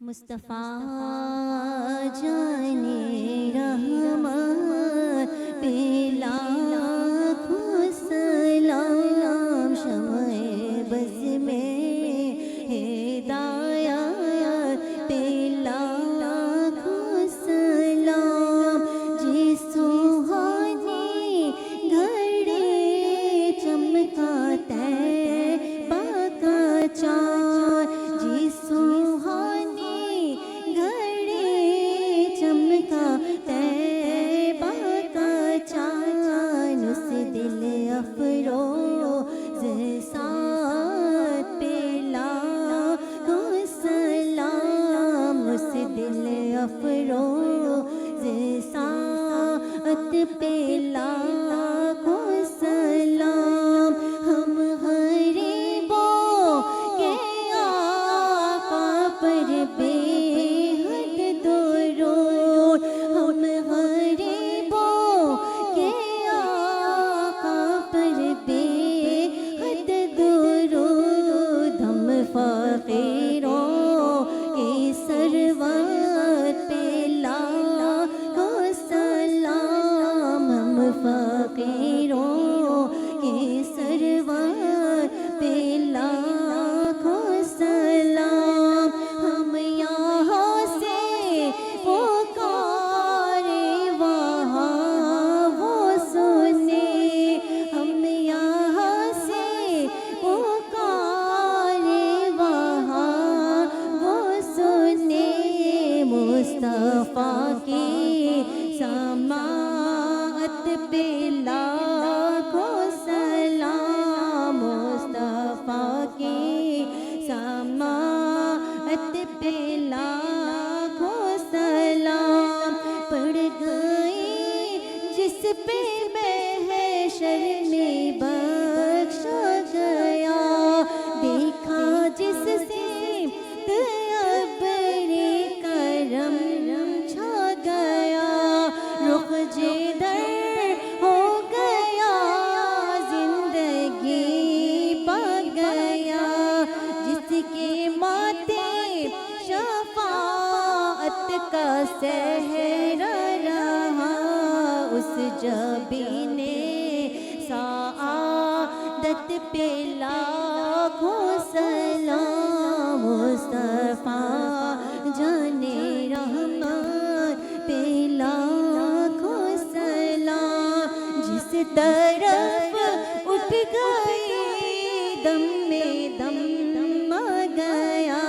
مصطفیٰ جانے رحمت پہ لاکھوں سلام، شمع بز میں ہدایت پہ لاکھوں سلام، جس سوہانی گھڑی چمکا طیبہ کا چاند، جس سوہانی گھڑی چمکا طیبہ کا چاند، اس دل افروز سعادت پہ لاکھوں سلام، اس دل افروز سعادت پہ لاکھوں سلام، ہم غریبوں کے آقا پر بے حد درود، ہم غریبوں کے آقا پر بے حد درود، ہم فقیروں کے سرور پہ لاکھوں سلام، ہم فقیروں کے سرور پہ لاکھوں سلام، ہم یہاں سے پکارے وہاں وہ سنے، ہم یہاں سے پکارے وہاں وہ سنے، مصطفیٰ کی سماعت پہ لاکھوں سلام، مصطفیٰ کی سماعت پہ لاکھوں سلام، پڑ گئی جس پہ محشر میں بخشا گیا، دیکھا جس سے ابر کرم چھا گیا، رخ جدھر ہو گیا زندگی پا گیا، جس کے ماتھے شفاعت کا سہرا رہا، اس جبین سعادت پہ لاکھوں سلام، مصطفیٰ جانے رحمت پہ لاکھوں سلام، جس طرف اٹھ گئی دم میں دم آ گیا،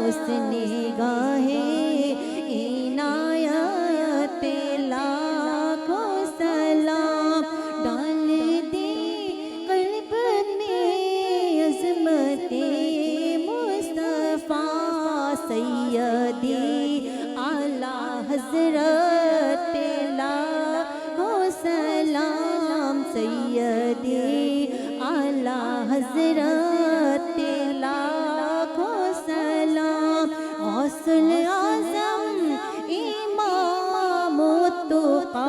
اس نگاہ عنایت پہ لاکھوں سلام، ڈال دی قلب میں عظمت مصطفیٰ، سیدی اعلیٰ حضرت پہ لاکھوں سلام، سیدی اعلیٰ حضرت پہ لاکھوں سلام، غوث الاعظم امام التقیٰ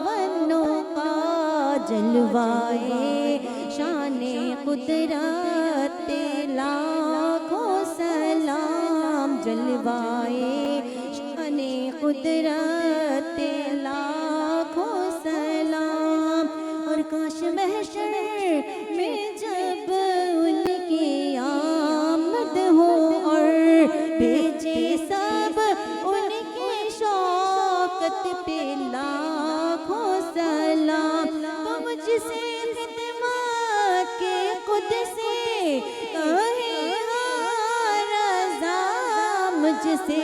والنقیٰ، جلوائے شان قدرت پہ لاکھوں سلام، جلوائے شان قدرت پہ لاکھوں سلام، اور کاش محشر میں جب ان کی آمد ہو اور بھیجے سب ان کی شوکت پہ لاکھوں سلام، تو مجھ سے خدمت کے خود سے کہے ہاں رضا، مجھ سے